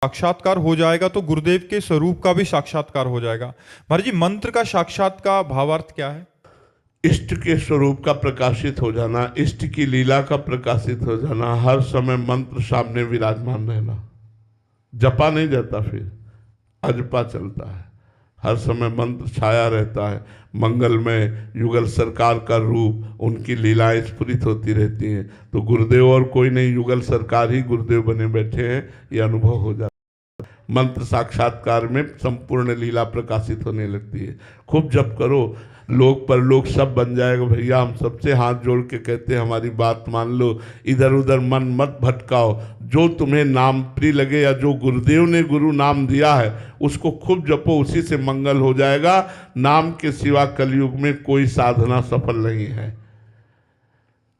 साक्षात्कार हो जाएगा तो गुरुदेव के स्वरूप का भी साक्षात्कार हो जाएगा। महाराज जी, मंत्र का साक्षात का भावार्थ क्या है? इष्ट के स्वरूप का प्रकाशित हो जाना, इष्ट की लीला का प्रकाशित हो जाना, हर समय मंत्र सामने विराजमान रहना। जपा नहीं जाता, फिर अजपा चलता है। हर समय मंत्र छाया रहता है। मंगलमय युगल सरकार का रूप, उनकी लीलाएं स्फुरित होती रहती हैं। तो गुरुदेव और कोई नहीं, युगल सरकार ही गुरुदेव बने बैठे हैं, ये अनुभव हो जाता है। मंत्र साक्षात्कार में संपूर्ण लीला प्रकाशित होने लगती है। खूब जप करो, लोक पर लोक सब बन जाएगा भैया। हम सबसे हाथ जोड़ के कहते हैं, हमारी बात मान लो, इधर उधर मन मत भटकाओ। जो तुम्हें नाम प्रिय लगे या जो गुरुदेव ने गुरु नाम दिया है उसको खूब जपो, उसी से मंगल हो जाएगा। नाम के सिवा कलयुग में कोई साधना सफल नहीं है।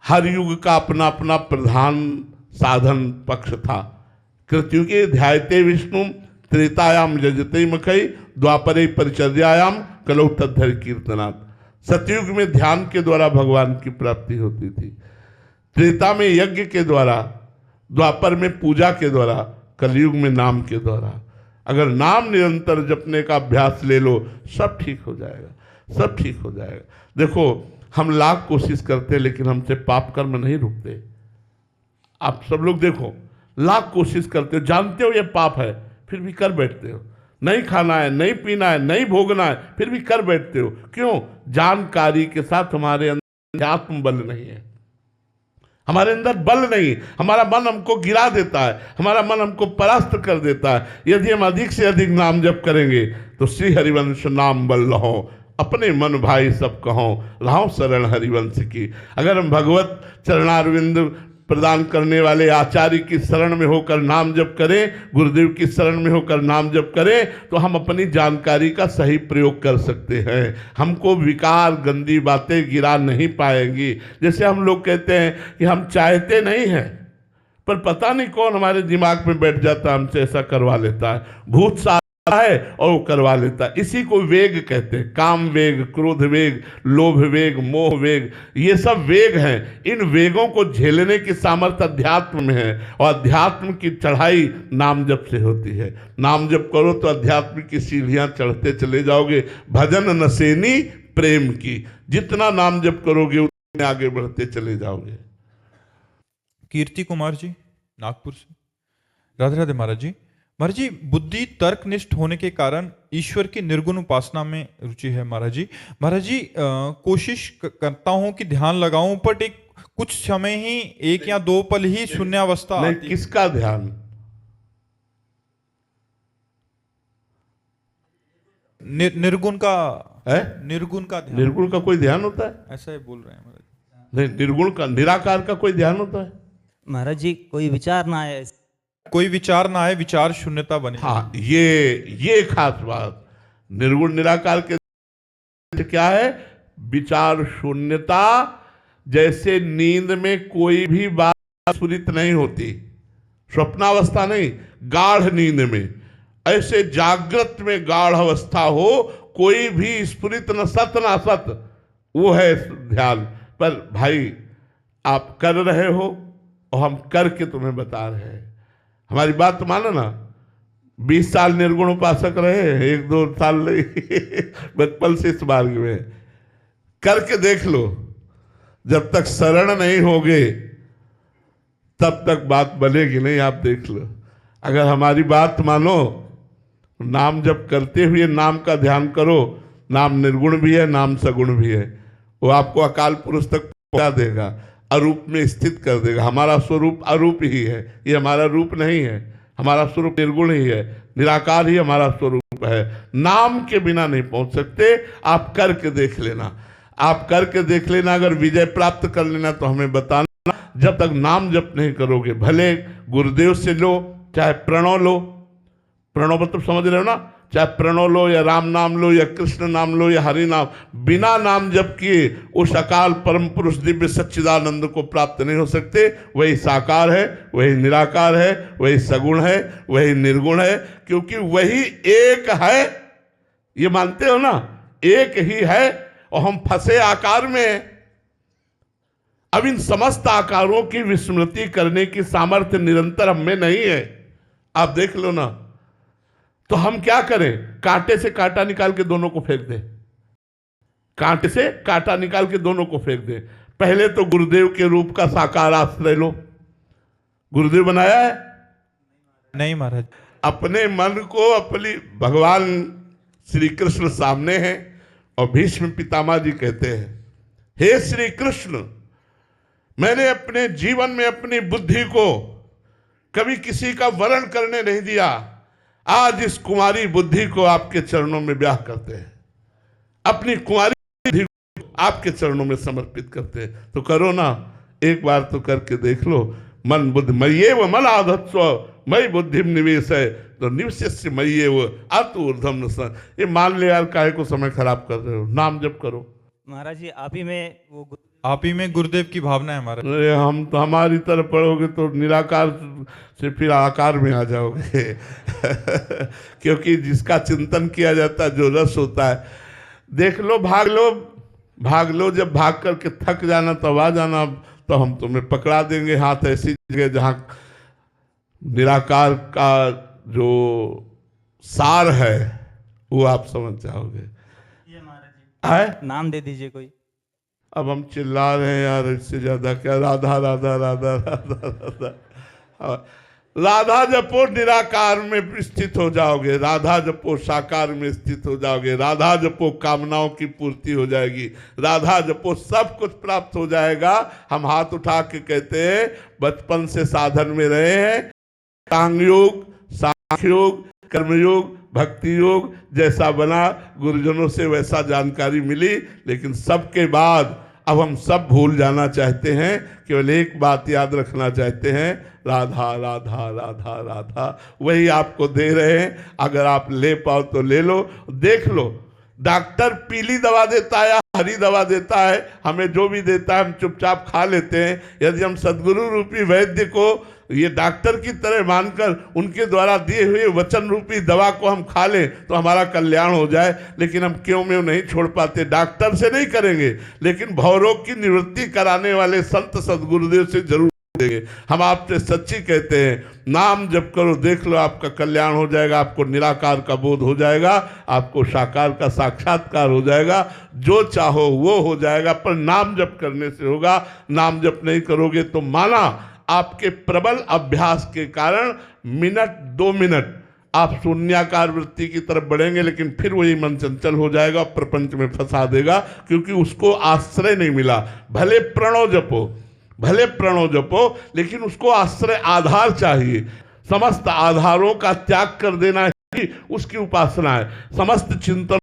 हर युग का अपना अपना प्रधान साधन पक्ष था। कृत्युगे ध्यायते विष्णु त्रेतायाम यजते मखई द्वापरे परिचर्यायाम कलौ तद्धर कीर्तनात्। सतयुग में ध्यान के द्वारा भगवान की प्राप्ति होती थी, त्रेता में यज्ञ के द्वारा, द्वापर में पूजा के द्वारा, कलयुग में नाम के द्वारा। अगर नाम निरंतर जपने का अभ्यास ले लो, सब ठीक हो जाएगा, सब ठीक हो जाएगा। देखो, हम लाख कोशिश करते लेकिन हमसे पाप कर्म नहीं रुकते। आप सब लोग देखो, लाख कोशिश करते हो, जानते हो ये पाप है, फिर भी कर बैठते हो। नहीं खाना है, नहीं पीना है, नहीं भोगना है, फिर भी कर बैठते हो। क्यों? जानकारी के साथ हमारे अंदर आत्म बल नहीं है, हमारे अंदर बल नहीं। हमारा मन हमको गिरा देता है, हमारा मन हमको परास्त कर देता है। यदि हम अधिक से अधिक नाम जप करेंगे तो श्री हरिवंश नाम बल लहो, अपने मन भाई सब कहो, रहो शरण हरिवंश की। अगर हम भगवत चरणारविंद प्रदान करने वाले आचार्य की शरण में होकर नाम जप करें, गुरुदेव की शरण में होकर नाम जप करें, तो हम अपनी जानकारी का सही प्रयोग कर सकते हैं। हमको विकार गंदी बातें गिरा नहीं पाएंगी। जैसे हम लोग कहते हैं कि हम चाहते नहीं हैं, पर पता नहीं कौन हमारे दिमाग में बैठ जाता है, हमसे ऐसा करवा लेता है। भूत सा है और वो करवा लेता है। इसी को वेग कहते हैं। काम वेग, क्रोध वेग, लोभ वेग, मोह वेग, ये सब वेग हैं। इन वेगों को झेलने की सामर्थ्य अध्यात्म में है, और अध्यात्म की चढ़ाई नाम जप से होती है। नाम जप करो तो अध्यात्म की सीढ़ियां चढ़ते चले जाओगे। भजन नसेनी प्रेम की, जितना नाम जप करोगे उतने आगे बढ़ते चले जाओगे। कीर्ति कुमार जी, नागपुर से। राधे राधे महाराज जी। महाराज जी, बुद्धि तर्कनिष्ठ होने के कारण ईश्वर की निर्गुण उपासना में रुचि है महाराज जी। महाराज जी, कोशिश करता हूं कि ध्यान लगाऊं, बट एक कुछ समय ही, एक या दो पल ही शून्यावस्था आती। किसका ध्यान? निर्गुण का है? निर्गुण का ध्यान। निर्गुण का कोई ध्यान होता है? ऐसा ही बोल रहे हैं महाराज। नहीं, निर्गुण का, निराकार का कोई ध्यान होता है? महाराज जी, कोई विचार ना आए, कोई विचार ना आए, विचार शून्यता बने। हाँ, ये खास बात। निर्गुण निराकार के क्या है? विचार शून्यता। जैसे नींद में कोई भी बात स्फुरित नहीं होती, स्वप्नावस्था नहीं, गाढ़ नींद में, ऐसे जागृत में गाढ़ अवस्था हो, कोई भी स्फुरित न सत न असत, वो है ध्यान। पर भाई, आप कर रहे हो और हम करके तुम्हें बता रहे हैं। हमारी बात मानो ना। 20 साल निर्गुण उपासक रहे, 1-2 साल नहीं बचपन से इस मार्ग में करके देख लो। जब तक शरण नहीं होगे तब तक बात बनेगी नहीं। आप देख लो, अगर हमारी बात मानो, नाम जब करते हुए नाम का ध्यान करो। नाम निर्गुण भी है, नाम सगुण भी है। वो आपको अकाल पुरुष तक पहुंचा देगा, अरूप में स्थित कर देगा। हमारा स्वरूप अरूप ही है, ये हमारा रूप नहीं है। हमारा स्वरूप निर्गुण ही है, निराकार ही हमारा स्वरूप है। नाम के बिना नहीं पहुंच सकते। आप करके देख लेना, आप करके देख लेना। अगर विजय प्राप्त कर लेना तो हमें बताना। जब तक नाम जप नहीं करोगे, भले गुरुदेव से लो, चाहे प्रणव लो, प्रणव मतलब समझ रहे हो ना, चाहे प्रणव लो या राम नाम लो या कृष्ण नाम लो या हरि नाम, बिना नाम जप किए उस अकाल परम पुरुष दिव्य सच्चिदानंद को प्राप्त नहीं हो सकते। वही साकार है, वही निराकार है, वही सगुण है, वही निर्गुण है, क्योंकि वही एक है। ये मानते हो ना, एक ही है, और हम फंसे आकार में। अब इन समस्त आकारों की विस्मृति करने की सामर्थ्य निरंतर हम में नहीं है। आप देख लो ना। तो हम क्या करें? कांटे से कांटा निकाल के दोनों को फेंक दें, कांटे से कांटा निकाल के दोनों को फेंक दें। पहले तो गुरुदेव के रूप का साकार आश्रय लो। गुरुदेव बनाया है? नहीं महाराज। अपने मन को अपनी, भगवान श्री कृष्ण सामने हैं और भीष्म पितामह जी कहते हैं, हे श्री कृष्ण, मैंने अपने जीवन में अपनी बुद्धि को कभी किसी का वरण करने नहीं दिया। आज इस कुमारी बुद्धि को आपके चरणों में ब्याह करते हैं, अपनी कुमारी बुद्धि को आपके चरणों में समर्पित करते हैं। तो करो ना, एक बार तो करके देख लो। मन बुद्धि मय्येव मनाधत्स्व मयि बुद्धिम निवेश है, तो निवशिष्य मय्येव अतुर्धम न स। ये मान ले यार, काहे को समय खराब कर रहे हो? नाम जप करो। महाराज जी आप ही में वो आप ही में गुरुदेव की भावना है महाराज। अरे हम तो, हमारी तरफ पढ़ोगे तो निराकार से फिर आकार में आ जाओगे क्योंकि जिसका चिंतन किया जाता है, जो रस होता है, देख लो, भाग लो, भाग लो। जब भाग करके थक जाना तब आ जाना, तो हम तुम्हें पकड़ा देंगे हाथ ऐसी जगह जहाँ निराकार का जो सार है वो आप समझ जाओगे। ये महाराज है? जी नाम दे दीजिए कोई। अब हम चिल्ला रहे हैं यार, इससे ज्यादा क्या? राधा राधा राधा राधा राधा। राधा जपो निराकार में स्थित हो जाओगे, राधा जपो साकार में स्थित हो जाओगे, राधा जपो कामनाओं की पूर्ति हो जाएगी, राधा जपो सब कुछ प्राप्त हो जाएगा। हम हाथ उठा के कहते हैं, बचपन से साधन में रहे हैं, टांग योग, सांख्य योग, कर्मयोग, भक्ति योग जैसा बना, गुरुजनों से वैसा जानकारी मिली, लेकिन सबके बाद अब हम सब भूल जाना चाहते हैं। केवल एक बात याद रखना चाहते हैं, राधा राधा राधा राधा। वही आपको दे रहे हैं, अगर आप ले पाओ तो ले लो। देख लो, डॉक्टर पीली दवा देता है या हरी दवा देता है, हमें जो भी देता है हम चुपचाप खा लेते हैं। यदि हम सद्गुरु रूपी वैद्य को ये डॉक्टर की तरह मानकर उनके द्वारा दिए हुए वचन रूपी दवा को हम खा लें तो हमारा कल्याण हो जाए, लेकिन हम क्यों में नहीं छोड़ पाते। डॉक्टर से नहीं करेंगे, लेकिन भवरोग की निवृत्ति कराने वाले संत सद्गुरुदेव से जरूर देंगे। हम आपसे सच्ची कहते हैं, नाम जप करो, देख लो आपका कल्याण हो जाएगा, आपको निराकार का बोध हो जाएगा, आपको साकार का साक्षात्कार हो जाएगा, जो चाहो वो हो जाएगा। पर नाम जप करने से होगा। नाम जप नहीं करोगे तो माना आपके प्रबल अभ्यास के कारण मिनट 2 मिनट आप शून्याकार वृत्ति की तरफ बढ़ेंगे, लेकिन फिर वही मन चंचल हो जाएगा, प्रपंच में फंसा देगा, क्योंकि उसको आश्रय नहीं मिला। भले प्रणव जपो, भले प्रणव जपो, लेकिन उसको आश्रय आधार चाहिए। समस्त आधारों का त्याग कर देना ही उसकी उपासना है। समस्त चिंतन